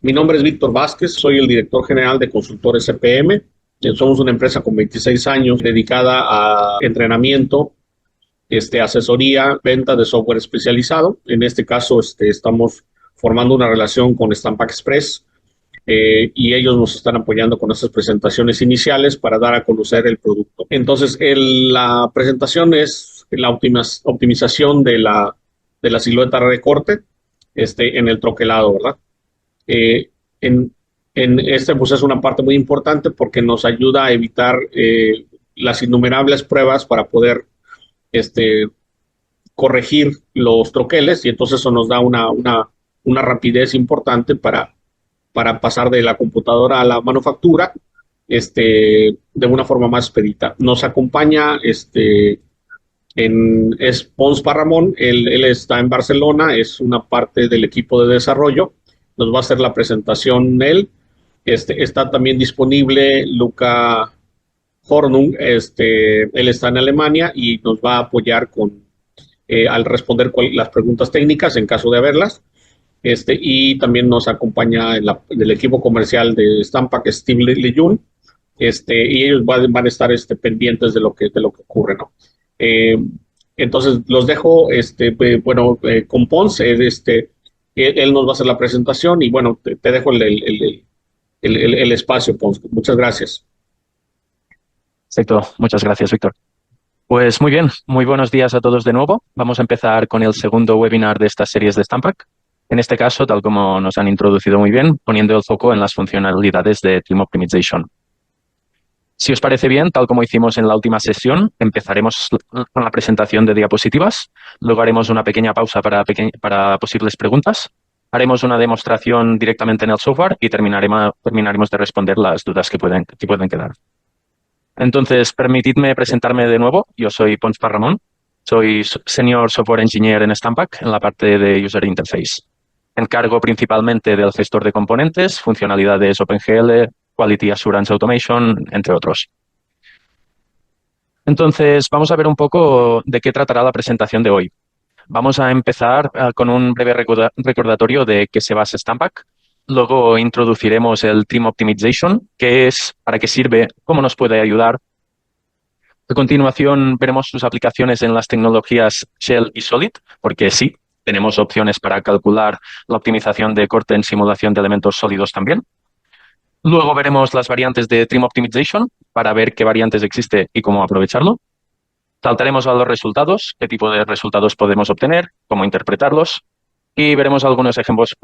Mi nombre es Víctor Vázquez, soy el director general de Consultores CPM. Somos una empresa con 26 años dedicada a entrenamiento, asesoría, venta de software especializado. En este caso, estamos formando una relación con Stampac Express y ellos nos están apoyando con estas presentaciones iniciales para dar a conocer el producto. Entonces, la presentación es la optimización de la silueta de corte en el troquelado, ¿verdad? Eh, en, pues es una parte muy importante porque nos ayuda a evitar las innumerables pruebas para poder este, corregir los troqueles y entonces eso nos da una rapidez importante para pasar de la computadora a la manufactura de una forma más expedita. Nos acompaña es Pons Parramón, él está en Barcelona, es una parte del equipo de desarrollo, nos va a hacer la presentación él. Está también disponible Luca Hornung, él está en Alemania y nos va a apoyar al responder las preguntas técnicas en caso de haberlas. Y también nos acompaña del equipo comercial de Stampa, que es Steve Lejun, y ellos van a estar pendientes de lo que ocurre, ¿no? Eh, entonces los dejo, con Ponce, él nos va a hacer la presentación y bueno, te dejo el espacio, Ponce. Muchas gracias. Perfecto, muchas gracias, Víctor. Pues muy bien, muy buenos días a todos de nuevo. Vamos a empezar con el segundo webinar de estas series de Stampac. En este caso, tal como nos han introducido muy bien, poniendo el foco en las funcionalidades de Team Optimization. Si os parece bien, tal como hicimos en la última sesión, empezaremos con la presentación de diapositivas, luego haremos una pequeña pausa para posibles preguntas, haremos una demostración directamente en el software y terminaremos de responder las dudas que pueden quedar. Entonces, permitidme presentarme de nuevo. Yo soy Pons Parramón, soy Senior Software Engineer en Stampac en la parte de User Interface. Encargo principalmente del gestor de componentes, funcionalidades OpenGL, Quality Assurance Automation, entre otros. Entonces, vamos a ver un poco de qué tratará la presentación de hoy. Vamos a empezar con un breve recordatorio de qué se basa Stampac. Luego introduciremos el Team Optimization, qué es, para qué sirve, cómo nos puede ayudar. A continuación, veremos sus aplicaciones en las tecnologías Shell y Solid, porque sí, tenemos opciones para calcular la optimización de corte en simulación de elementos sólidos también. Luego veremos las variantes de Team Optimization para ver qué variantes existe y cómo aprovecharlo. Saltaremos a los resultados, qué tipo de resultados podemos obtener, cómo interpretarlos. Y veremos algunos ejemplos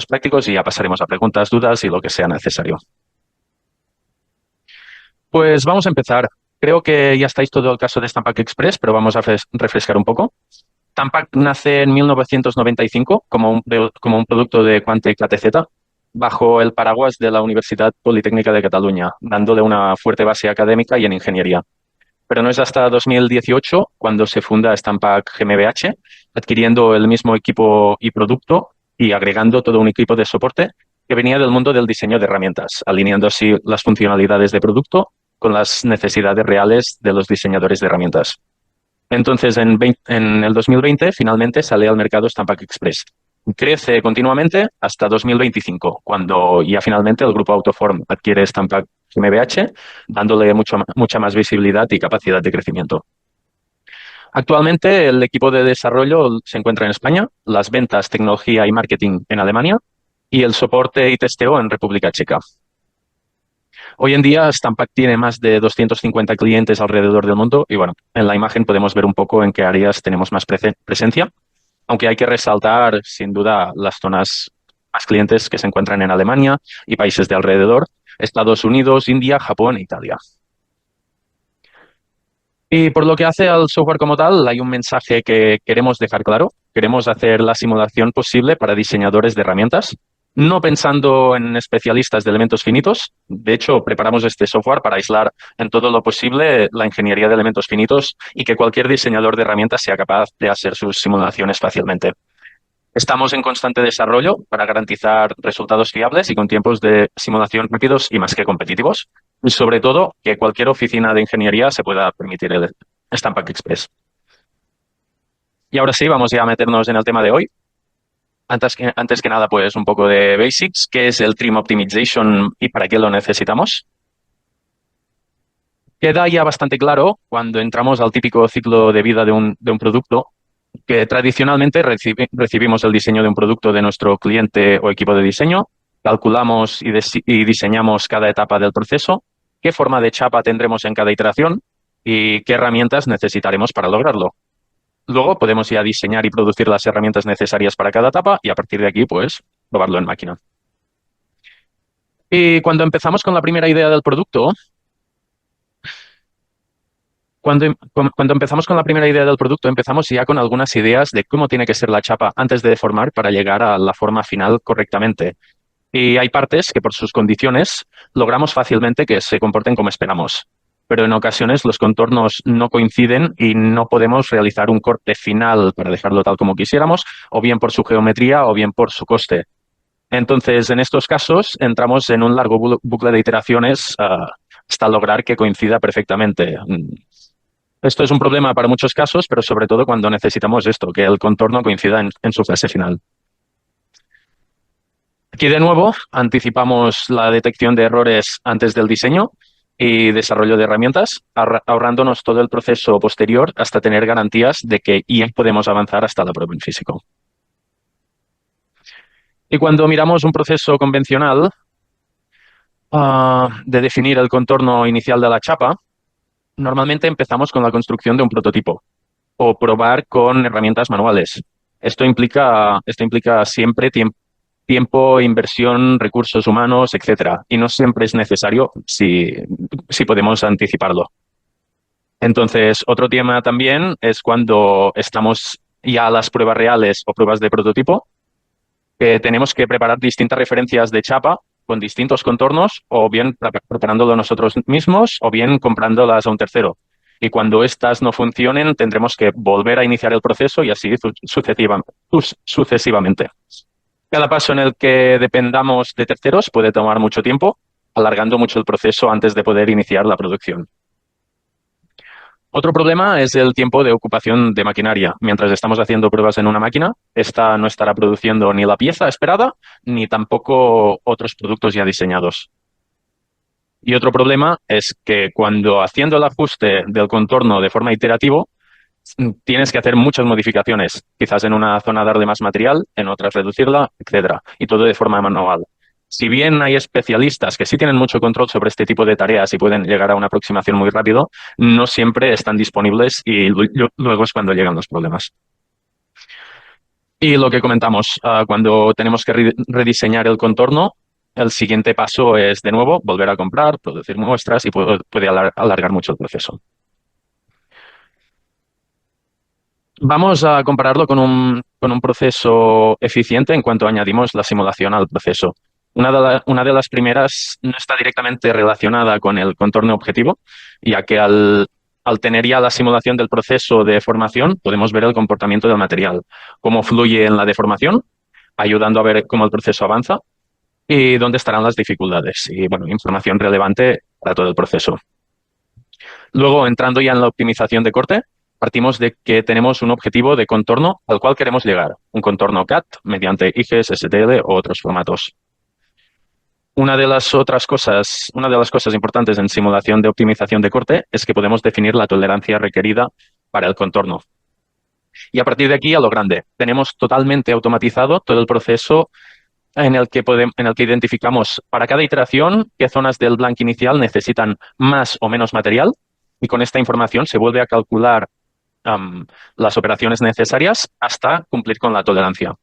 prácticos y ya pasaremos a preguntas, dudas y lo que sea necesario. Pues vamos a empezar. Creo que ya estáis todo el caso de Stampac Express, pero vamos a refrescar un poco. Stampac nace en 1995 como un producto de Quantec ATZ bajo el paraguas de la Universidad Politécnica de Cataluña, dándole una fuerte base académica y en ingeniería. Pero no es hasta 2018 cuando se funda Stampac GmbH, adquiriendo el mismo equipo y producto y agregando todo un equipo de soporte que venía del mundo del diseño de herramientas, alineando así las funcionalidades de producto con las necesidades reales de los diseñadores de herramientas. Entonces, en el 2020, finalmente sale al mercado Stampac Express. Crece continuamente hasta 2025, cuando ya finalmente el grupo Autoform adquiere Stampac GmbH, dándole mucha más visibilidad y capacidad de crecimiento. Actualmente, el equipo de desarrollo se encuentra en España, las ventas, tecnología y marketing en Alemania y el soporte y testeo en República Checa. Hoy en día, Stampac tiene más de 250 clientes alrededor del mundo y, bueno, en la imagen podemos ver un poco en qué áreas tenemos más presencia, aunque hay que resaltar, sin duda, las zonas más clientes que se encuentran en Alemania y países de alrededor, Estados Unidos, India, Japón e Italia. Y por lo que hace al software como tal, hay un mensaje que queremos dejar claro. Queremos hacer la simulación posible para diseñadores de herramientas, no pensando en especialistas de elementos finitos. De hecho, preparamos este software para aislar en todo lo posible la ingeniería de elementos finitos y que cualquier diseñador de herramientas sea capaz de hacer sus simulaciones fácilmente. Estamos en constante desarrollo para garantizar resultados fiables y con tiempos de simulación rápidos y más que competitivos. Y sobre todo, que cualquier oficina de ingeniería se pueda permitir el Stampac Express. Y ahora sí, vamos ya a meternos en el tema de hoy. Antes que nada, pues un poco de basics. ¿Qué es el Trim Optimization y para qué lo necesitamos? Queda ya bastante claro cuando entramos al típico ciclo de vida de un producto, que tradicionalmente recibimos el diseño de un producto de nuestro cliente o equipo de diseño, calculamos y diseñamos cada etapa del proceso, qué forma de chapa tendremos en cada iteración y qué herramientas necesitaremos para lograrlo. Luego podemos ya diseñar y producir las herramientas necesarias para cada etapa y a partir de aquí, pues, probarlo en máquina. Y cuando empezamos con la primera idea del producto, cuando empezamos con la primera idea del producto, empezamos ya con algunas ideas de cómo tiene que ser la chapa antes de deformar para llegar a la forma final correctamente. Y hay partes que por sus condiciones logramos fácilmente que se comporten como esperamos. Pero en ocasiones los contornos no coinciden y no podemos realizar un corte final para dejarlo tal como quisiéramos, o bien por su geometría o bien por su coste. Entonces, en estos casos, entramos en un largo bucle de iteraciones hasta lograr que coincida perfectamente. Esto es un problema para muchos casos, pero sobre todo cuando necesitamos esto, que el contorno coincida en su fase final. Aquí de nuevo anticipamos la detección de errores antes del diseño y desarrollo de herramientas, ahorrándonos todo el proceso posterior hasta tener garantías de que ya podemos avanzar hasta la prueba en físico. Y cuando miramos un proceso convencional de definir el contorno inicial de la chapa, normalmente empezamos con la construcción de un prototipo o probar con herramientas manuales. Esto implica siempre tiempo, inversión, recursos humanos, etcétera. Y no siempre es necesario si podemos anticiparlo. Entonces, otro tema también es cuando estamos ya a las pruebas reales o pruebas de prototipo, que tenemos que preparar distintas referencias de chapa con distintos contornos, o bien preparándolo nosotros mismos, o bien comprándolas a un tercero. Y cuando estas no funcionen, tendremos que volver a iniciar el proceso y así sucesivamente. Cada paso en el que dependamos de terceros puede tomar mucho tiempo, alargando mucho el proceso antes de poder iniciar la producción. Otro problema es el tiempo de ocupación de maquinaria. Mientras estamos haciendo pruebas en una máquina, esta no estará produciendo ni la pieza esperada, ni tampoco otros productos ya diseñados. Y otro problema es que cuando haciendo el ajuste del contorno de forma iterativa, tienes que hacer muchas modificaciones, quizás en una zona darle más material, en otras reducirla, etcétera, y todo de forma manual. Si bien hay especialistas que sí tienen mucho control sobre este tipo de tareas y pueden llegar a una aproximación muy rápido, no siempre están disponibles y luego es cuando llegan los problemas. Y lo que comentamos, cuando tenemos que rediseñar el contorno, el siguiente paso es, de nuevo, volver a comprar, producir muestras y puede alargar mucho el proceso. Vamos a compararlo con un proceso eficiente en cuanto añadimos la simulación al proceso. Una de las primeras no está directamente relacionada con el contorno objetivo, ya que al tener ya la simulación del proceso de formación, podemos ver el comportamiento del material, cómo fluye en la deformación, ayudando a ver cómo el proceso avanza y dónde estarán las dificultades. Y, bueno, información relevante para todo el proceso. Luego, entrando ya en la optimización de corte, partimos de que tenemos un objetivo de contorno al cual queremos llegar, un contorno CAD mediante IGES, STL o otros formatos. Una de las cosas importantes en simulación de optimización de corte es que podemos definir la tolerancia requerida para el contorno. Y a partir de aquí, a lo grande, tenemos totalmente automatizado todo el proceso en el que identificamos para cada iteración qué zonas del blank inicial necesitan más o menos material, y con esta información se vuelve a calcular las operaciones necesarias hasta cumplir con la tolerancia.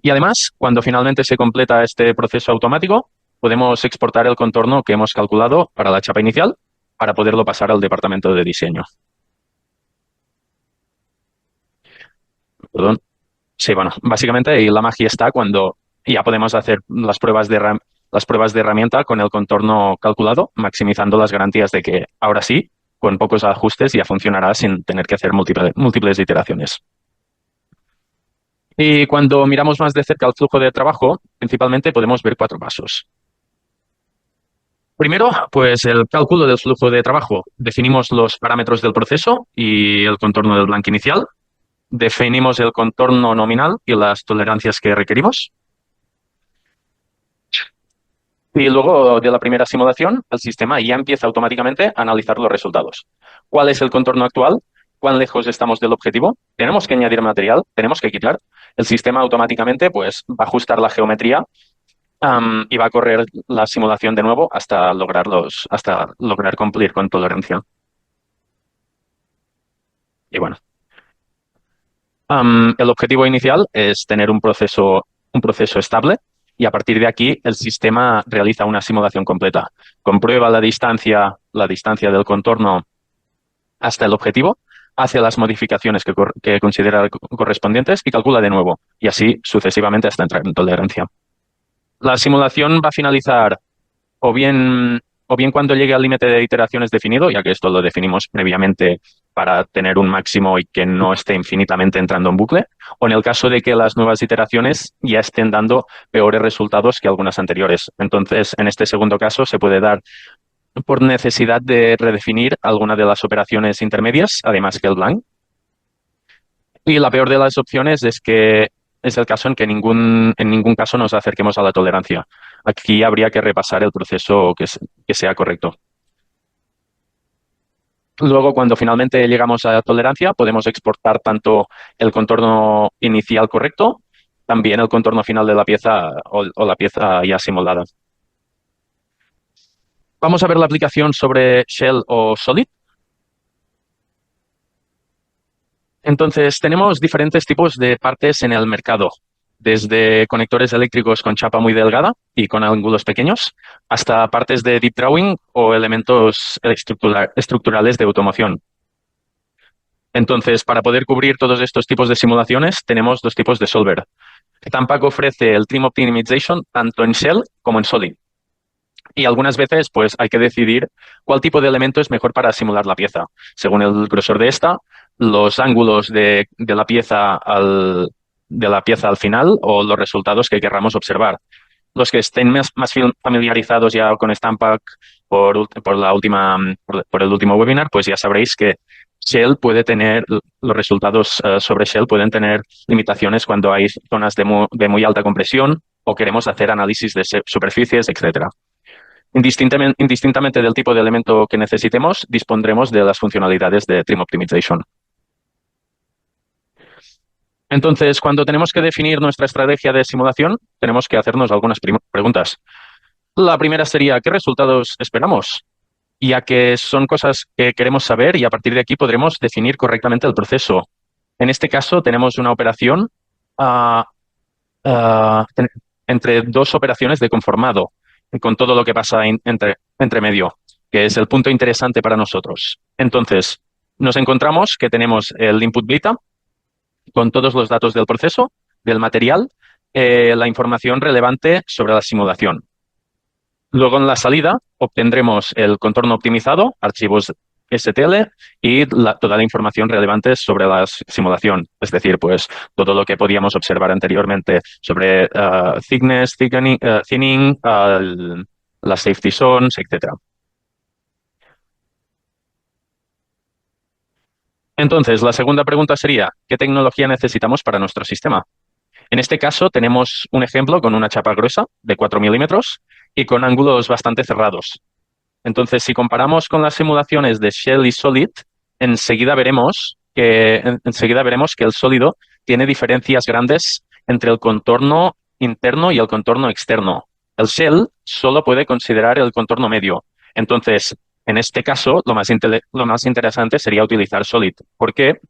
Y además, cuando finalmente se completa este proceso automático, podemos exportar el contorno que hemos calculado para la chapa inicial para poderlo pasar al departamento de diseño. Perdón. Sí, bueno, básicamente la magia está cuando ya podemos hacer las pruebas de herramienta con el contorno calculado, maximizando las garantías de que ahora sí, con pocos ajustes, ya funcionará sin tener que hacer múltiples iteraciones. Y cuando miramos más de cerca el flujo de trabajo, principalmente podemos ver 4 pasos. Primero, pues el cálculo del flujo de trabajo. Definimos los parámetros del proceso y el contorno del blanco inicial. definimos el contorno nominal y las tolerancias que requerimos. Y luego de la primera simulación, el sistema ya empieza automáticamente a analizar los resultados. ¿Cuál es el contorno actual? ¿Cuán lejos estamos del objetivo? ¿Tenemos que añadir material? ¿Tenemos que quitar? El sistema automáticamente pues, va a ajustar la geometría y va a correr la simulación de nuevo hasta lograr cumplir con tolerancia. Y bueno, el objetivo inicial es tener un proceso estable y a partir de aquí el sistema realiza una simulación completa. Comprueba la distancia del contorno hasta el objetivo, hace las modificaciones que considera correspondientes y calcula de nuevo, y así sucesivamente hasta entrar en tolerancia. La simulación va a finalizar o bien cuando llegue al límite de iteraciones definido, ya que esto lo definimos previamente para tener un máximo y que no esté infinitamente entrando en bucle, o en el caso de que las nuevas iteraciones ya estén dando peores resultados que algunas anteriores. Entonces, en este segundo caso, se puede dar por necesidad de redefinir alguna de las operaciones intermedias, además que el blank. Y la peor de las opciones es que es el caso en que en ningún caso nos acerquemos a la tolerancia. Aquí habría que repasar el proceso que sea correcto. Luego, cuando finalmente llegamos a la tolerancia, podemos exportar tanto el contorno inicial correcto, también el contorno final de la pieza o la pieza ya simulada. Vamos a ver la aplicación sobre Shell o Solid. Entonces, tenemos diferentes tipos de partes en el mercado, desde conectores eléctricos con chapa muy delgada y con ángulos pequeños, hasta partes de deep drawing o elementos estructurales de automoción. Entonces, para poder cubrir todos estos tipos de simulaciones, tenemos dos tipos de solver. Tampac ofrece el Trim Optimization tanto en Shell como en Solid. Y algunas veces pues hay que decidir cuál tipo de elemento es mejor para simular la pieza. Según el grosor de esta, los ángulos de la pieza al final o los resultados que querramos observar. Los que estén más familiarizados ya con Stampac por el último webinar, pues ya sabréis que Shell puede tener, los resultados sobre Shell pueden tener limitaciones cuando hay zonas de muy alta compresión o queremos hacer análisis de superficies, etcétera. Indistintamente del tipo de elemento que necesitemos, dispondremos de las funcionalidades de Trim Optimization. Entonces, cuando tenemos que definir nuestra estrategia de simulación, tenemos que hacernos algunas preguntas. La primera sería, ¿qué resultados esperamos? Ya que son cosas que queremos saber y a partir de aquí podremos definir correctamente el proceso. En este caso, tenemos una operación entre dos operaciones de conformado, con todo lo que pasa entre medio, que es el punto interesante para nosotros. Entonces, nos encontramos que tenemos el input data con todos los datos del proceso, del material, la información relevante sobre la simulación. Luego en la salida obtendremos el contorno optimizado, archivos STL y toda la información relevante sobre la simulación. Es decir, pues todo lo que podíamos observar anteriormente sobre thickness, thinning, las safety zones, etc. Entonces, la segunda pregunta sería, ¿qué tecnología necesitamos para nuestro sistema? En este caso tenemos un ejemplo con una chapa gruesa de 4 milímetros y con ángulos bastante cerrados. Entonces, si comparamos con las simulaciones de Shell y Solid, enseguida veremos que el sólido tiene diferencias grandes entre el contorno interno y el contorno externo. El Shell solo puede considerar el contorno medio. Entonces, en este caso, lo más interesante sería utilizar Solid. ¿Por qué?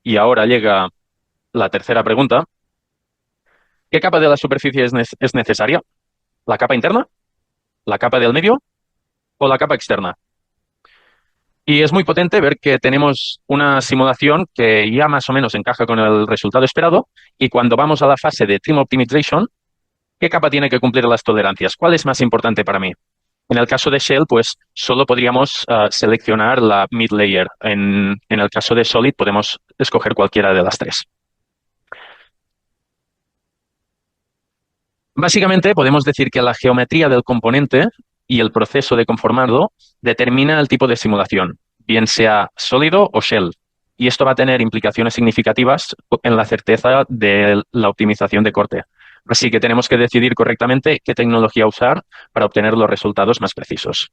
Y ahora llega la tercera pregunta. ¿Qué capa de la superficie es necesaria? ¿La capa interna? ¿La capa del medio? ¿O la capa externa? Y es muy potente ver que tenemos una simulación que ya más o menos encaja con el resultado esperado y cuando vamos a la fase de Trim Optimization, ¿qué capa tiene que cumplir las tolerancias? ¿Cuál es más importante para mí? En el caso de Shell, pues solo podríamos seleccionar la mid layer. En el caso de Solid podemos escoger cualquiera de las tres. Básicamente podemos decir que la geometría del componente y el proceso de conformarlo determina el tipo de simulación, bien sea sólido o Shell. y esto va a tener implicaciones significativas en la certeza de la optimización de corte. Así que tenemos que decidir correctamente qué tecnología usar para obtener los resultados más precisos.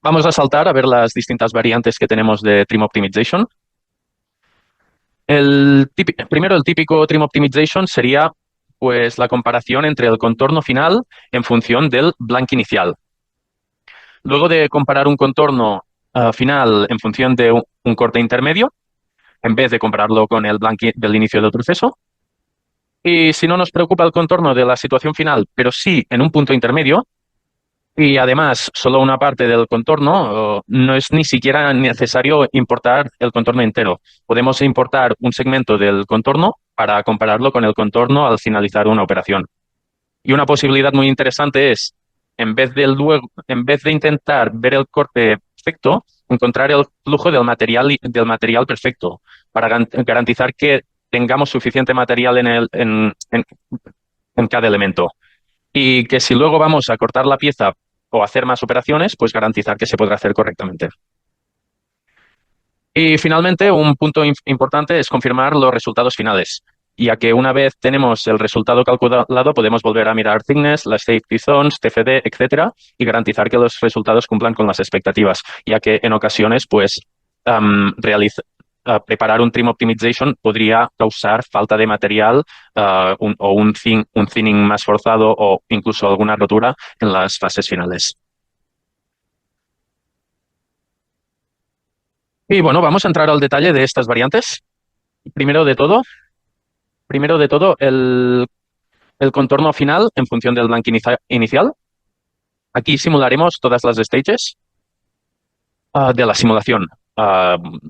Vamos a saltar a ver las distintas variantes que tenemos de Trim Optimization. Primero, el típico Trim Optimization sería pues, la comparación entre el contorno final en función del blank inicial. Luego de comparar un contorno final en función de un corte intermedio, en vez de compararlo con el blank del inicio del proceso. Y si no nos preocupa el contorno de la situación final, pero sí en un punto intermedio, y además solo una parte del contorno, no es ni siquiera necesario importar el contorno entero. Podemos importar un segmento del contorno para compararlo con el contorno al finalizar una operación. Y una posibilidad muy interesante es, en vez de intentar ver el corte perfecto, encontrar el flujo del material perfecto para garantizar que tengamos suficiente material en cada elemento. Y que si luego vamos a cortar la pieza o hacer más operaciones, pues garantizar que se podrá hacer correctamente. Y finalmente, un punto importante es confirmar los resultados finales, ya que una vez tenemos el resultado calculado, podemos volver a mirar thickness, las safety zones, TFD, etcétera, y garantizar que los resultados cumplan con las expectativas, ya que en ocasiones, pues, preparar un trim optimization podría causar falta de material o un thinning más forzado o incluso alguna rotura en las fases finales. Y bueno, vamos a entrar al detalle de estas variantes. Primero de todo, el contorno final en función del blank inicial. Aquí simularemos todas las stages de la simulación.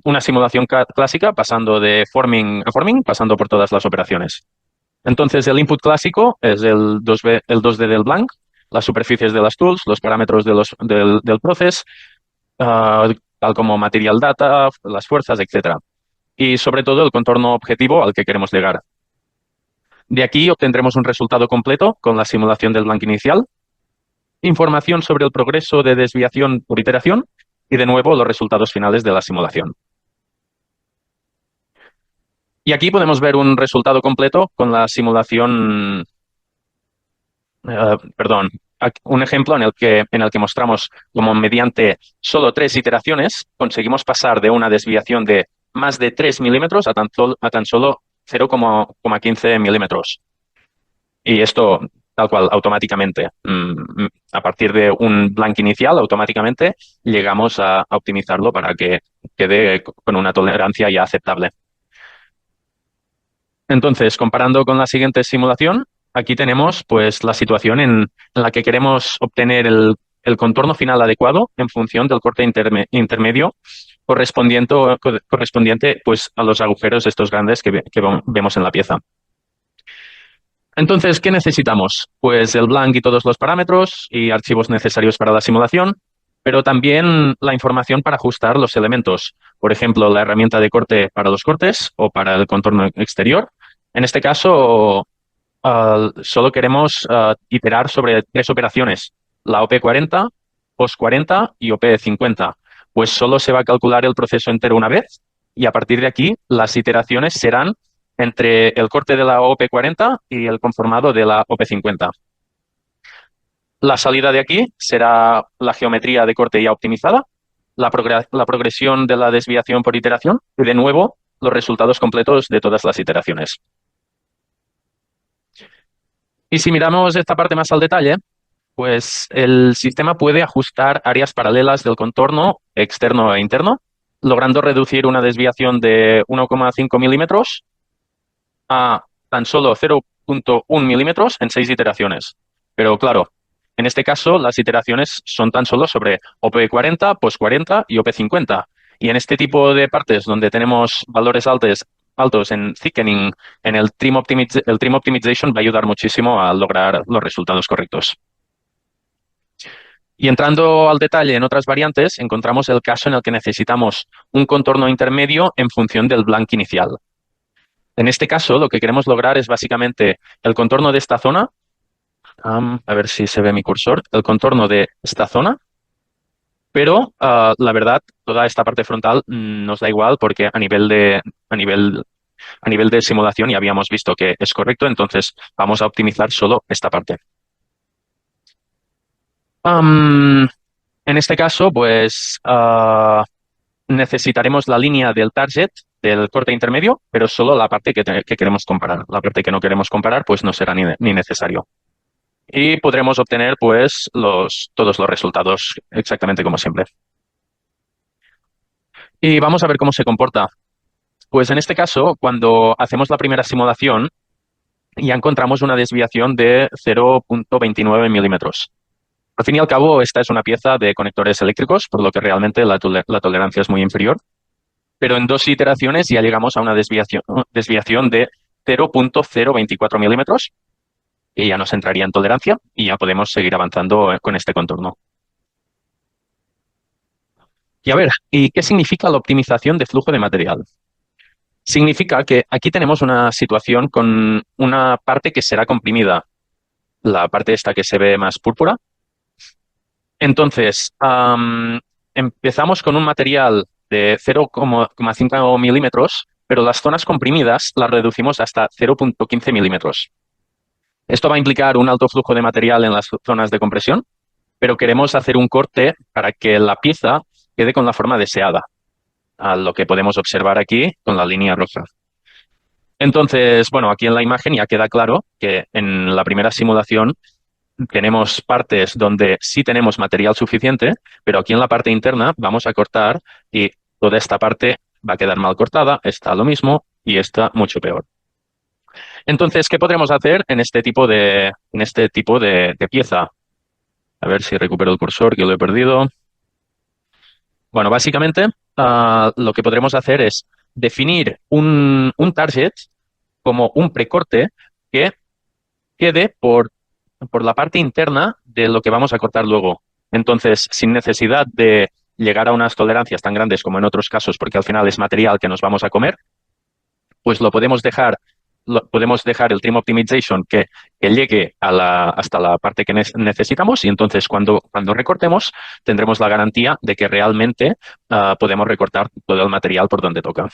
Una simulación clásica pasando de forming a forming, pasando por todas las operaciones. Entonces, el input clásico es el 2D del blank, las superficies de las tools, los parámetros del process, tal como material data, las fuerzas, etc. Y sobre todo el contorno objetivo al que queremos llegar. De aquí obtendremos un resultado completo con la simulación del blank inicial, información sobre el progreso de desviación por iteración y de nuevo los resultados finales de la simulación. Y aquí podemos ver un resultado completo con la simulación, un ejemplo en el que mostramos cómo mediante solo 3 iteraciones conseguimos pasar de una desviación de más de 3 milímetros a tan solo 0,15 milímetros. Y esto tal cual, automáticamente. A partir de un blank inicial, automáticamente llegamos a optimizarlo para que quede con una tolerancia ya aceptable. Entonces, comparando con la siguiente simulación, aquí tenemos pues la situación en la que queremos obtener el contorno final adecuado en función del corte intermedio correspondiente pues, a los agujeros estos grandes que vemos en la pieza. Entonces, ¿qué necesitamos? Pues el blank y todos los parámetros y archivos necesarios para la simulación, pero también la información para ajustar los elementos. Por ejemplo, la herramienta de corte para los cortes o para el contorno exterior. En este caso, solo queremos iterar sobre 3 operaciones, la OP40, POS40 y OP50. Pues solo se va a calcular el proceso entero una vez y a partir de aquí las iteraciones serán entre el corte de la OP40 y el conformado de la OP50. La salida de aquí será la geometría de corte ya optimizada, la progresión de la desviación por iteración y, de nuevo, los resultados completos de todas las iteraciones. Y si miramos esta parte más al detalle, pues el sistema puede ajustar áreas paralelas del contorno externo e interno, logrando reducir una desviación de 1,5 milímetros a tan solo 0,1 milímetros en 6 iteraciones. Pero claro, en este caso las iteraciones son tan solo sobre OP40, POS40 y OP50. Y en este tipo de partes donde tenemos valores altos en thickening, en el trim optimization va a ayudar muchísimo a lograr los resultados correctos. Y entrando al detalle en otras variantes, encontramos el caso en el que necesitamos un contorno intermedio en función del blank inicial. En este caso, lo que queremos lograr es básicamente el contorno de esta zona. A ver si se ve mi cursor. El contorno de esta zona Pero la verdad, toda esta parte frontal nos da igual porque a nivel de simulación ya habíamos visto que es correcto, entonces vamos a optimizar solo esta parte. Am, en este caso, pues necesitaremos la línea del target del corte intermedio, pero solo la parte que queremos comparar. La parte que no queremos comparar, pues no será ni necesario. Y podremos obtener, pues, todos los resultados exactamente como siempre. Y vamos a ver cómo se comporta. Pues en este caso, cuando hacemos la primera simulación, ya encontramos una desviación de 0,29 milímetros. Al fin y al cabo, esta es una pieza de conectores eléctricos, por lo que realmente la tolerancia es muy inferior. Pero en 2 iteraciones ya llegamos a una desviación de 0,024 milímetros, y ya nos entraría en tolerancia y ya podemos seguir avanzando con este contorno. Y a ver, ¿y qué significa la optimización de flujo de material? Significa que aquí tenemos una situación con una parte que será comprimida, la parte esta que se ve más púrpura. Entonces, empezamos con un material de 0,5 milímetros, pero las zonas comprimidas las reducimos hasta 0,15 milímetros. Esto va a implicar un alto flujo de material en las zonas de compresión, pero queremos hacer un corte para que la pieza quede con la forma deseada, a lo que podemos observar aquí con la línea roja. Entonces, bueno, aquí en la imagen ya queda claro que en la primera simulación tenemos partes donde sí tenemos material suficiente, pero aquí en la parte interna vamos a cortar y toda esta parte va a quedar mal cortada, esta lo mismo y esta mucho peor. Entonces, ¿qué podremos hacer en este tipo de pieza? A ver si recupero el cursor, que lo he perdido. Bueno, básicamente lo que podremos hacer es definir un target como un precorte que quede por la parte interna de lo que vamos a cortar luego. Entonces, sin necesidad de llegar a unas tolerancias tan grandes como en otros casos, porque al final es material que nos vamos a comer, pues podemos dejar el trim optimization que llegue hasta la parte que necesitamos, y entonces cuando recortemos tendremos la garantía de que realmente podemos recortar todo el material por donde toca.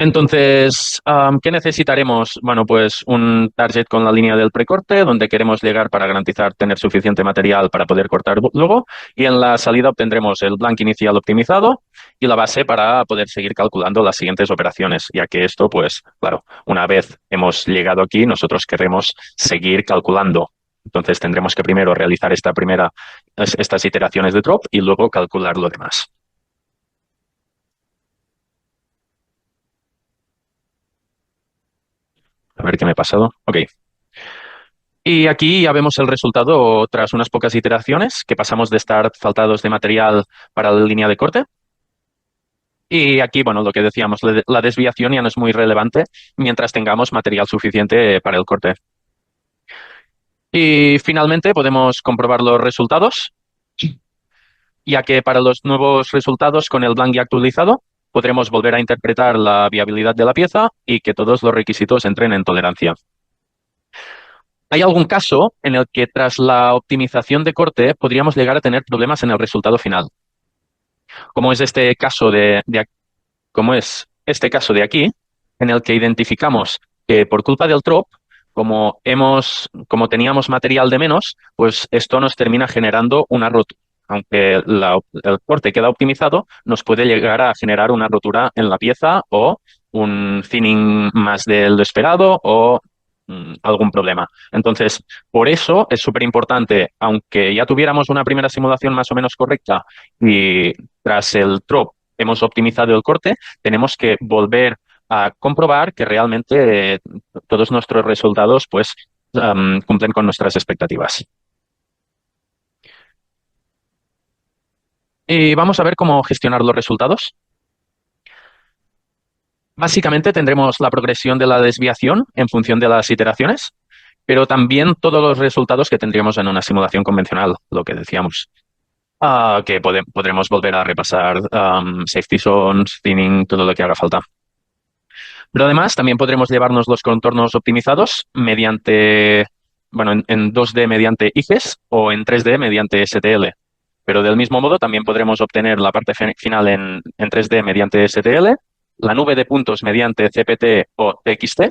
Entonces, ¿qué necesitaremos? Bueno, pues un target con la línea del precorte, donde queremos llegar para garantizar tener suficiente material para poder cortar luego. Y en la salida obtendremos el blank inicial optimizado y la base para poder seguir calculando las siguientes operaciones, ya que esto, pues, claro, una vez hemos llegado aquí, nosotros queremos seguir calculando. Entonces, tendremos que primero realizar estas iteraciones de drop y luego calcular lo demás. A ver qué me he pasado. Ok. Y aquí ya vemos el resultado tras unas pocas iteraciones, que pasamos de estar faltados de material para la línea de corte. Y aquí, bueno, lo que decíamos, la desviación ya no es muy relevante mientras tengamos material suficiente para el corte. Y finalmente podemos comprobar los resultados, ya que para los nuevos resultados con el blank ya actualizado podremos volver a interpretar la viabilidad de la pieza y que todos los requisitos entren en tolerancia. ¿Hay algún caso en el que tras la optimización de corte podríamos llegar a tener problemas en el resultado final? Como es este caso como es este caso de aquí, en el que identificamos que por culpa del drop, como teníamos material de menos, pues esto nos termina generando una rotura. Aunque el corte queda optimizado, nos puede llegar a generar una rotura en la pieza o un thinning más de lo esperado o algún problema. Entonces, por eso es súper importante, aunque ya tuviéramos una primera simulación más o menos correcta y tras el drop hemos optimizado el corte, tenemos que volver a comprobar que realmente todos nuestros resultados pues cumplen con nuestras expectativas. Y vamos a ver cómo gestionar los resultados. Básicamente tendremos la progresión de la desviación en función de las iteraciones, pero también todos los resultados que tendríamos en una simulación convencional, lo que decíamos. Que podremos volver a repasar safety zones, thinning, todo lo que haga falta. Pero además también podremos llevarnos los contornos optimizados mediante bueno, en 2D mediante IGES o en 3D mediante STL. Pero del mismo modo también podremos obtener la parte final en 3D mediante STL, la nube de puntos mediante CPT o TXT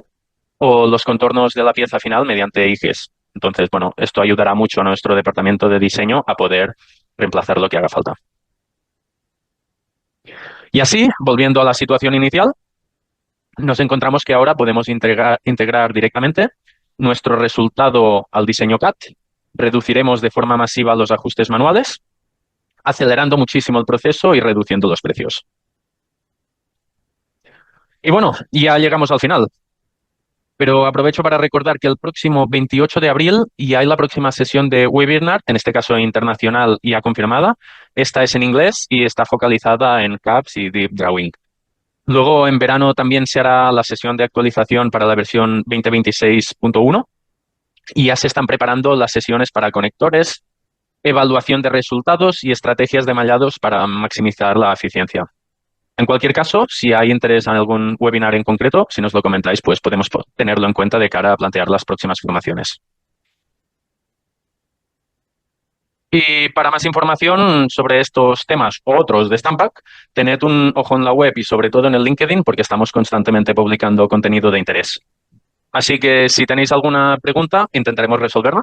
o los contornos de la pieza final mediante IGES. Entonces, bueno, esto ayudará mucho a nuestro departamento de diseño a poder reemplazar lo que haga falta. Y así, volviendo a la situación inicial, nos encontramos que ahora podemos integrar directamente nuestro resultado al diseño CAD, reduciremos de forma masiva los ajustes manuales, acelerando muchísimo el proceso y reduciendo los precios. Y bueno, ya llegamos al final. Pero aprovecho para recordar que el próximo 28 de abril ya hay la próxima sesión de webinar, en este caso internacional ya confirmada. Esta es en inglés y está focalizada en CAPS y Deep Drawing. Luego en verano también se hará la sesión de actualización para la versión 2026.1 y ya se están preparando las sesiones para conectores, evaluación de resultados y estrategias de mallados para maximizar la eficiencia. En cualquier caso, si hay interés en algún webinar en concreto, si nos lo comentáis, pues podemos tenerlo en cuenta de cara a plantear las próximas formaciones. Y para más información sobre estos temas o otros de Stampak, tened un ojo en la web y sobre todo en el LinkedIn porque estamos constantemente publicando contenido de interés. Así que si tenéis alguna pregunta, intentaremos resolverla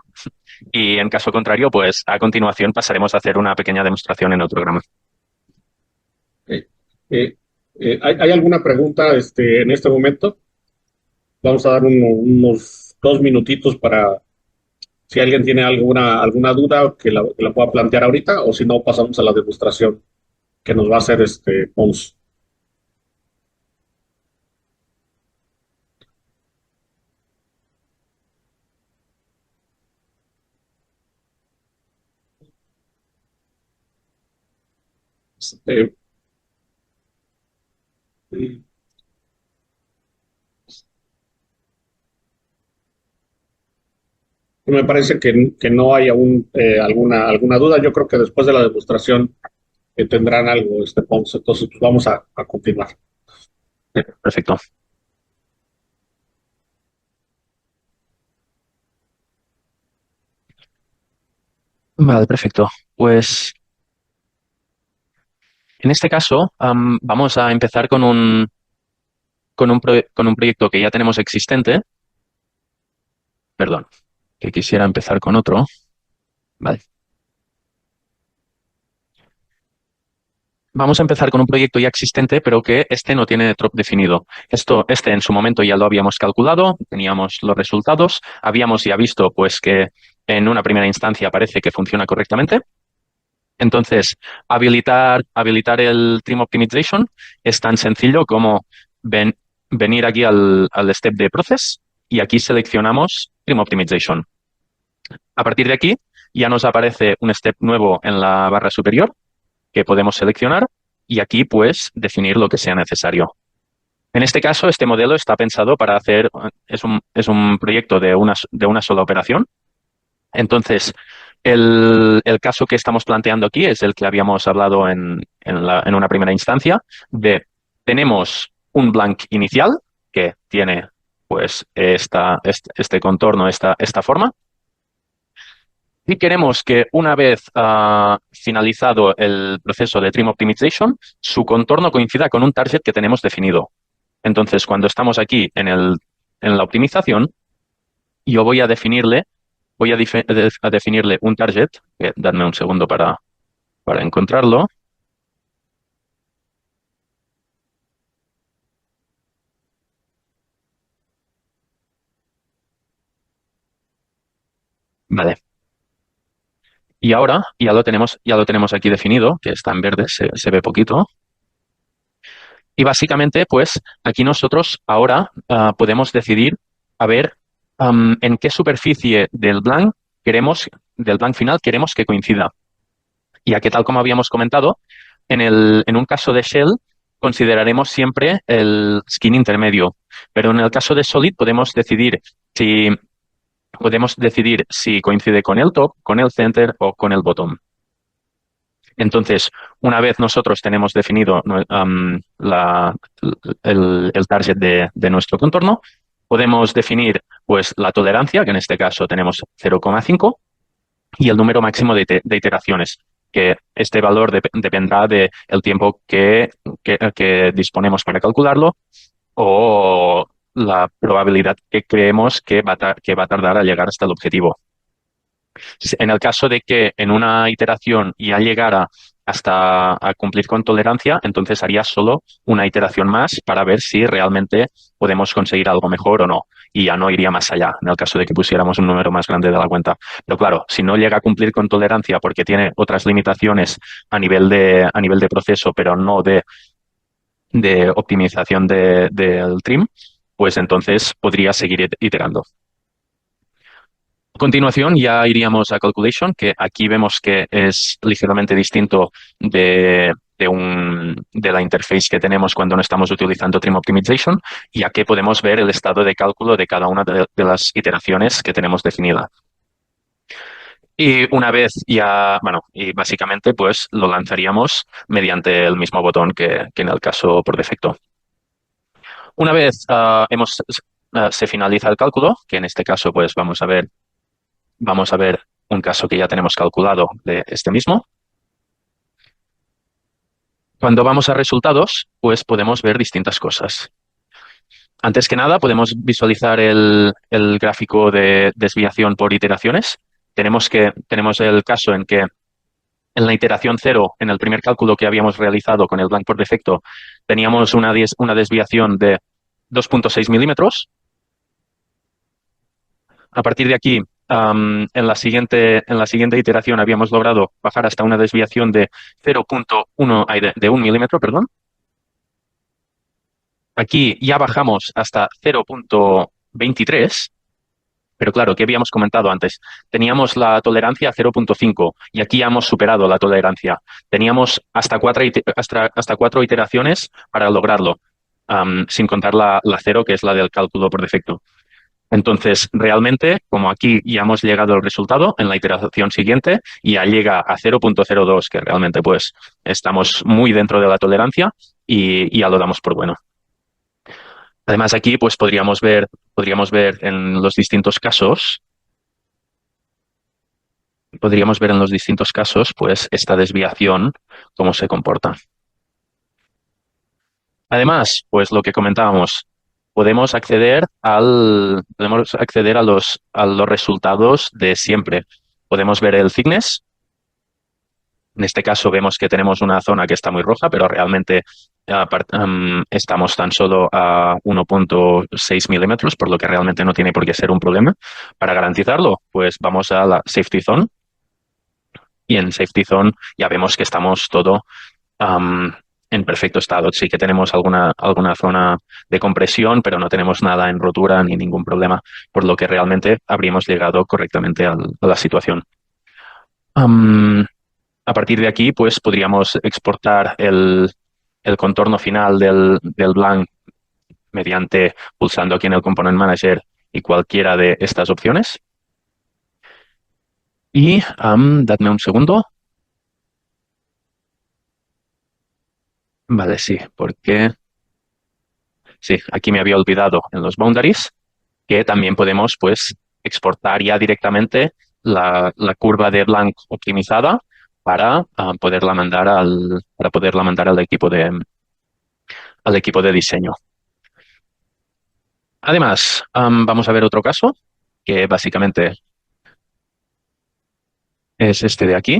y en caso contrario, pues a continuación pasaremos a hacer una pequeña demostración en el programa. Eh, eh, ¿hay alguna pregunta en este momento? Vamos a dar unos 2 minutitos para si alguien tiene alguna duda que la pueda plantear ahorita, o si no, pasamos a la demostración que nos va a hacer Pons. Este, Me parece que no hay aún alguna duda. Yo creo que después de la demostración tendrán algo, Pons. Entonces, pues vamos a continuar. Perfecto. Vale, perfecto. Pues en este caso vamos a empezar con un proyecto que ya tenemos existente. Perdón, que quisiera empezar con otro. Vale. Vamos a empezar con un proyecto ya existente, pero que este no tiene trop definido. Este en su momento ya lo habíamos calculado, teníamos los resultados, habíamos ya visto pues que en una primera instancia parece que funciona correctamente. Entonces, habilitar el Trim Optimization es tan sencillo como venir aquí al step de Process y aquí seleccionamos Trim Optimization. A partir de aquí ya nos aparece un step nuevo en la barra superior que podemos seleccionar y aquí pues definir lo que sea necesario. En este caso, este modelo está pensado para hacer, es un proyecto de una sola operación. Entonces, el caso que estamos planteando aquí es el que habíamos hablado en una primera instancia, de tenemos un blank inicial que tiene pues este contorno, esta forma, y queremos que una vez finalizado el proceso de Trim Optimization, su contorno coincida con un target que tenemos definido. Entonces, cuando estamos aquí en la optimización, yo voy a definirle un target, dadme un segundo para encontrarlo. Vale. Y ahora ya lo tenemos aquí definido, que está en verde, se ve poquito. Y básicamente, pues aquí nosotros ahora podemos decidir a ver en qué superficie del blank final queremos que coincida. Ya que tal como habíamos comentado, en un caso de Shell consideraremos siempre el skin intermedio, pero en el caso de Solid podemos decidir si coincide con el top, con el center o con el bottom. Entonces, una vez nosotros tenemos definido el target de nuestro contorno, podemos definir pues la tolerancia, que en este caso tenemos 0,5, y el número máximo de iteraciones, que este valor dependerá del tiempo que disponemos para calcularlo o la probabilidad que creemos que va a tardar a llegar hasta el objetivo. En el caso de que en una iteración ya llegara hasta a cumplir con tolerancia, entonces haría solo una iteración más para ver si realmente podemos conseguir algo mejor o no. Y ya no iría más allá, en el caso de que pusiéramos un número más grande de la cuenta. Pero claro, si no llega a cumplir con tolerancia porque tiene otras limitaciones a nivel de proceso, pero no de optimización del trim, pues entonces podría seguir iterando. A continuación ya iríamos a Calculation, que aquí vemos que es ligeramente distinto de la interface que tenemos cuando no estamos utilizando Trim Optimization, ya que podemos ver el estado de cálculo de cada una de las iteraciones que tenemos definida. Y una vez ya, bueno, y básicamente pues lo lanzaríamos mediante el mismo botón que en el caso por defecto. Una vez se finaliza el cálculo, que en este caso pues vamos a ver un caso que ya tenemos calculado de este mismo. Cuando vamos a resultados, pues podemos ver distintas cosas. Antes que nada, podemos visualizar el gráfico de desviación por iteraciones. Tenemos el caso en que en la iteración 0, en el primer cálculo que habíamos realizado con el blank por defecto, teníamos una desviación de 2,6 milímetros. A partir de aquí, en la siguiente iteración habíamos logrado bajar hasta una desviación de 0,1, de 1 milímetro, perdón. Aquí ya bajamos hasta 0,23, pero claro, ¿qué habíamos comentado antes? Teníamos la tolerancia a 0,5 y aquí ya hemos superado la tolerancia. Teníamos hasta cuatro iteraciones para lograrlo, sin contar la 0, que es la del cálculo por defecto. Entonces, realmente, como aquí ya hemos llegado al resultado, en la iteración siguiente ya llega a 0,02, que realmente pues estamos muy dentro de la tolerancia y ya lo damos por bueno. Además, aquí pues podríamos ver en los distintos casos, pues esta desviación, cómo se comporta. Además, pues lo que comentábamos, podemos acceder a los resultados de siempre. Podemos ver el thickness. En este caso vemos que tenemos una zona que está muy roja, pero realmente estamos tan solo a 1,6 milímetros, por lo que realmente no tiene por qué ser un problema. Para garantizarlo, pues vamos a la Safety Zone. Y en Safety Zone ya vemos que estamos todo en perfecto estado. Sí que tenemos alguna zona de compresión, pero no tenemos nada en rotura ni ningún problema, por lo que realmente habríamos llegado correctamente a la situación. A partir de aquí, pues podríamos exportar el contorno final del blank mediante pulsando aquí en el Component Manager y cualquiera de estas opciones. Y dadme un segundo. Vale, sí, porque sí, aquí me había olvidado en los boundaries que también podemos pues exportar ya directamente la curva de blank optimizada para poderla mandar al equipo de diseño. Además, vamos a ver otro caso que básicamente es este de aquí.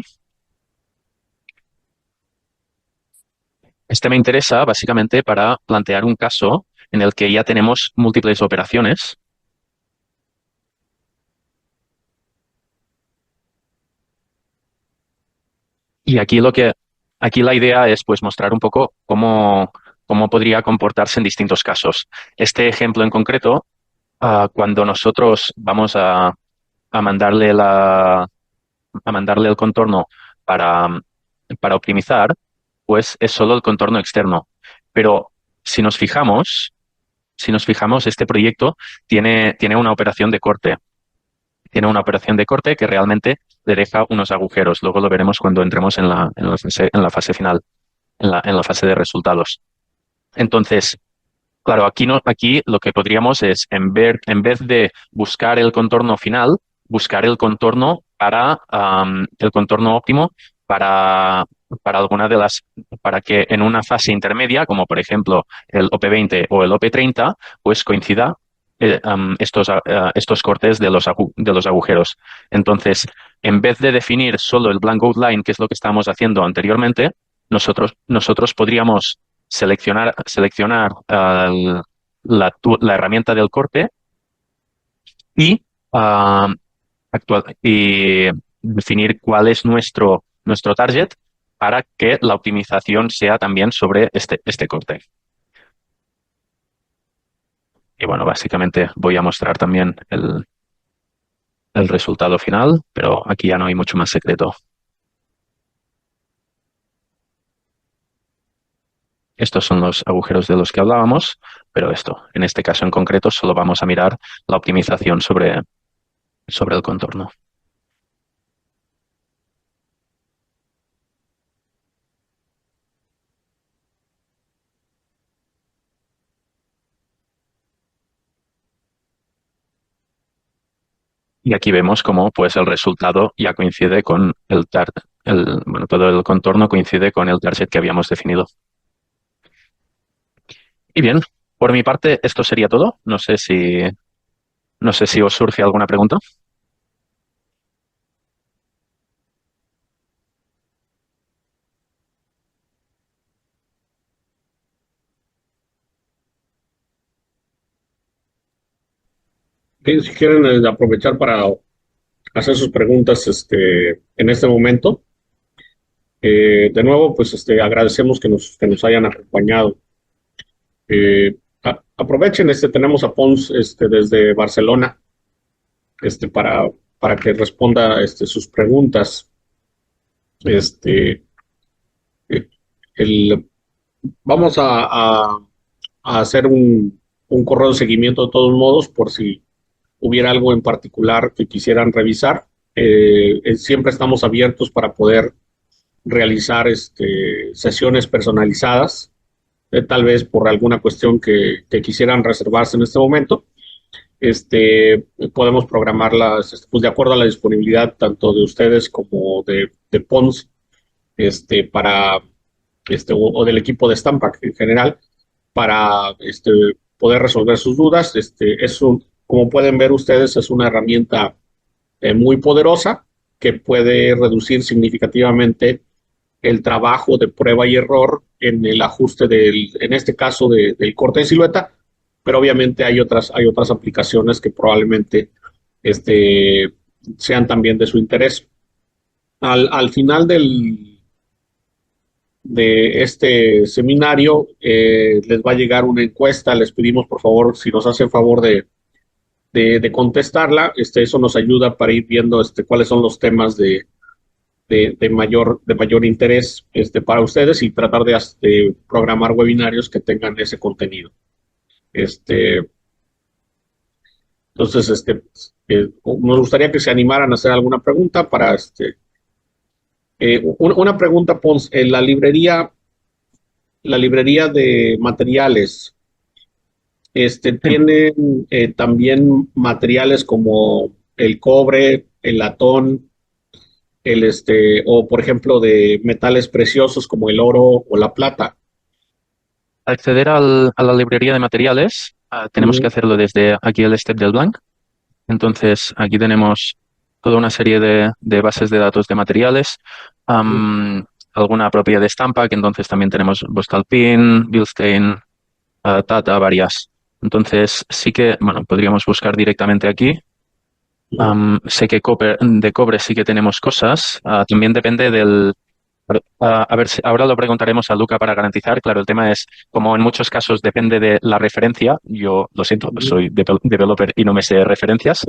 Este me interesa básicamente para plantear un caso en el que ya tenemos múltiples operaciones. Y aquí la idea es pues mostrar un poco cómo podría comportarse en distintos casos. Este ejemplo en concreto, cuando nosotros vamos a mandarle el contorno para optimizar, pues es solo el contorno externo. Pero si nos fijamos, este proyecto tiene una operación de corte. Tiene una operación de corte que realmente le deja unos agujeros. Luego lo veremos cuando entremos en la fase final, en la fase de resultados. Entonces, Claro, aquí lo que podríamos es, en vez de buscar el contorno final, buscar el contorno el contorno óptimo para, alguna de para que en una fase intermedia, como por ejemplo el OP20 o el OP30, pues coincida estos cortes de los agujeros. Entonces, en vez de definir solo el blank outline, que es lo que estábamos haciendo anteriormente, nosotros podríamos seleccionar la herramienta del corte y, ah, y definir cuál es nuestro target para que la optimización sea también sobre este corte. Y bueno, básicamente voy a mostrar también el resultado final, pero aquí ya no hay mucho más secreto. Estos son los agujeros de los que hablábamos, pero en este caso en concreto, solo vamos a mirar la optimización sobre el contorno. Y aquí vemos cómo pues, el resultado ya coincide con bueno, todo el contorno coincide con el target que habíamos definido. Y bien, por mi parte, esto sería todo. No sé si os surge alguna pregunta. Bien, si quieren aprovechar para hacer sus preguntas en este momento. De nuevo, pues agradecemos que nos hayan acompañado. Aprovechen, tenemos a Pons desde Barcelona para que responda sus preguntas. Este, eh, el, Vamos a hacer un correo de seguimiento de todos modos por si hubiera algo en particular que quisieran revisar. Siempre estamos abiertos para poder realizar sesiones personalizadas, tal vez por alguna cuestión que quisieran reservarse en este momento. Podemos programarlas pues, de acuerdo a la disponibilidad tanto de ustedes como de Pons, para, o del equipo de Stampac en general, para poder resolver sus dudas. Como pueden ver ustedes, es una herramienta muy poderosa que puede reducir significativamente el trabajo de prueba y error en el ajuste en este caso, del corte de silueta, pero obviamente hay otras aplicaciones que probablemente sean también de su interés. Al final de este seminario les va a llegar una encuesta. Les pedimos por favor, si nos hacen favor de contestarla. Eso nos ayuda para ir viendo cuáles son los temas de mayor interés para ustedes y tratar de programar webinarios que tengan ese contenido. Entonces, nos gustaría que se animaran a hacer alguna pregunta para una pregunta, Pons, en la librería de materiales, tienen también materiales como el cobre, el latón, o por ejemplo de metales preciosos como el oro o la plata. Acceder a la librería de materiales, tenemos que hacerlo desde aquí el step del blank. Entonces, aquí tenemos toda una serie de bases de datos de materiales, alguna propia de Stampac, que entonces también tenemos Voestalpine, Bilstein, Tata, varias. Entonces, sí que, bueno, podríamos buscar directamente aquí. Sé que de cobre sí que tenemos cosas. También depende del... A ver, ahora lo preguntaremos a Luca para garantizar. Claro, el tema es, como en muchos casos depende de la referencia, yo lo siento, soy developer y no me sé referencias,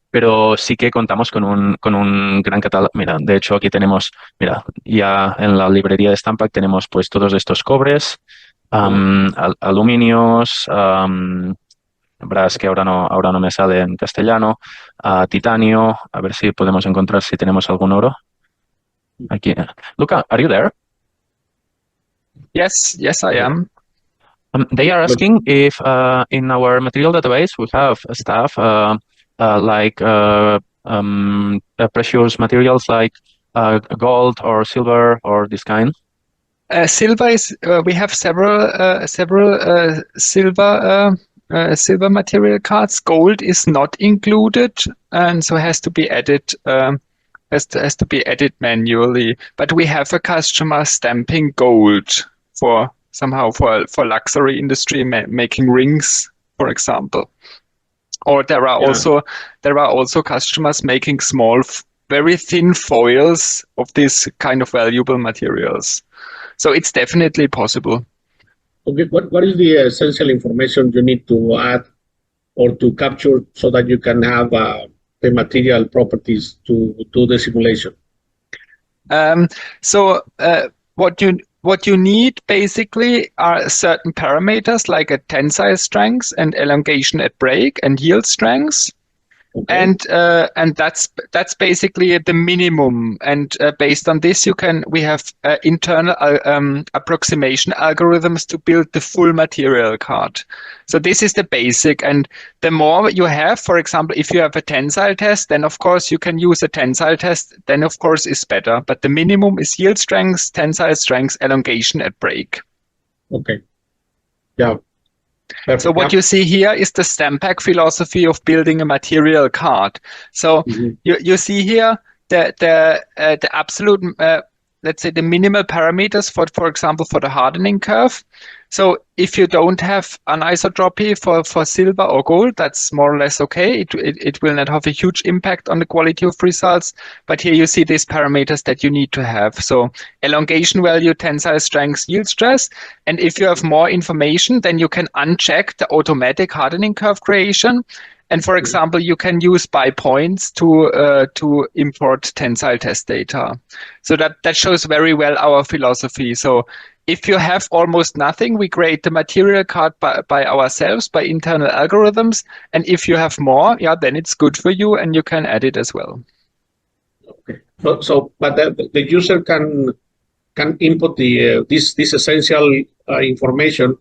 pero sí que contamos con un gran catálogo. Mira, de hecho aquí tenemos, mira, ya en la librería de Stampac tenemos pues todos estos cobres, aluminios, verás que ahora no me sale en castellano, titanio, a ver si podemos encontrar si tenemos algún oro. Aquí. Luca, are you there? Yes, I am. They are asking if in our material database we have stuff precious materials like gold or silver or this kind. Silver is we have several silver material cards. Gold is not included, and so has to be added. Has to be added manually. But we have a customer stamping gold for luxury industry, making rings, for example. Or there are also customers making small, very thin foils of this kind of valuable materials. So it's definitely possible. Okay, what is the essential information you need to add or to capture so that you can have the material properties to do the simulation? What you need basically are certain parameters like a tensile strength and elongation at break and yield strength. Okay. And that's basically the minimum. And based on this, we have internal approximation algorithms to build the full material card. So this is the basic. And the more you have, for example, if you have a tensile test, then of course you can use a tensile test. Then of course is better. But the minimum is yield strength, tensile strength, elongation at break. Okay. Yeah. Perfect. So what you see here is the Stampak philosophy of building a material card. So you see here the absolute, let's say the minimal parameters for example, for the hardening curve. So if you don't have anisotropy for silver or gold, that's more or less okay. It will not have a huge impact on the quality of results. But here you see these parameters that you need to have. So elongation value, tensile strength, yield stress. And if you have more information, then you can uncheck the automatic hardening curve creation. And for example, you can use by points to import tensile test data. So that shows very well our philosophy. So if you have almost nothing, we create the material card by ourselves, by internal algorithms. And if you have more, then it's good for you and you can add it as well. Okay. But the user can input this essential information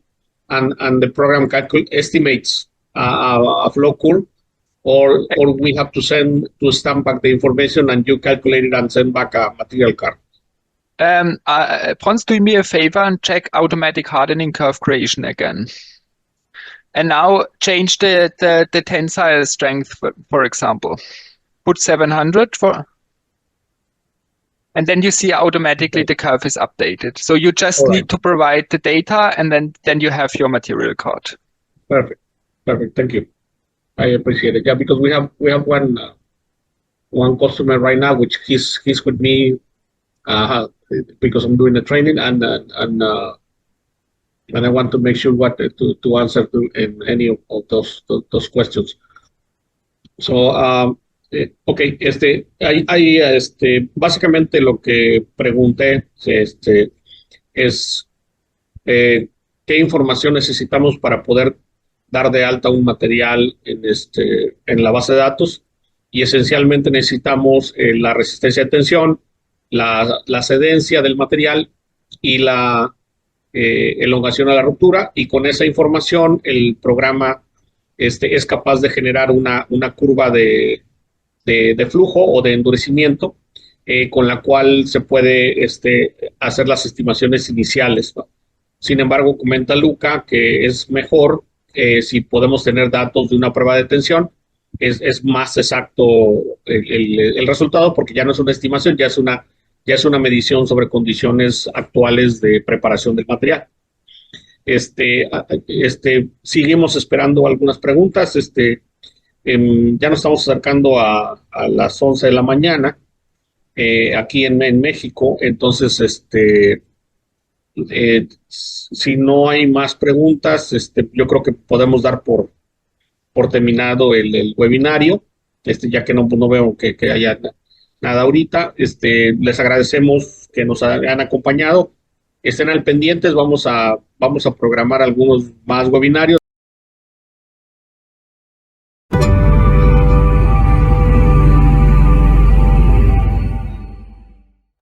and the program estimates a flow curve, or we have to send to Stampak the information and you calculate it and send back a material card. Pons, do me a favor and check automatic hardening curve creation again. And now change the tensile strength, for example. Put 700 for... And then you see automatically the curve is updated. So you just need to provide the data and then you have your material card. Perfect. Thank you. I appreciate it. Yeah, because we have one customer right now, which he's with me because I'm doing the training, and I want to make sure what to answer to in any of those questions. So okay, básicamente lo que pregunté es qué información necesitamos para poder dar de alta un material en la base de datos, y esencialmente necesitamos la resistencia de tensión, la cedencia del material y la elongación a la ruptura, y con esa información el programa es capaz de generar una curva de flujo o de endurecimiento con la cual se puede hacer las estimaciones iniciales, ¿no? Sin embargo, comenta Luca que es mejor si podemos tener datos de una prueba de tensión, es más exacto el resultado, porque ya no es una estimación, ya es una medición sobre condiciones actuales de preparación del material. Seguimos esperando algunas preguntas. Ya nos estamos acercando a las 11 de la mañana aquí en México. Entonces, si no hay más preguntas, yo creo que podemos dar por terminado el webinario, ya que no veo que haya nada ahorita. Les agradecemos que nos hayan acompañado. Estén al pendientes, vamos a programar algunos más webinarios.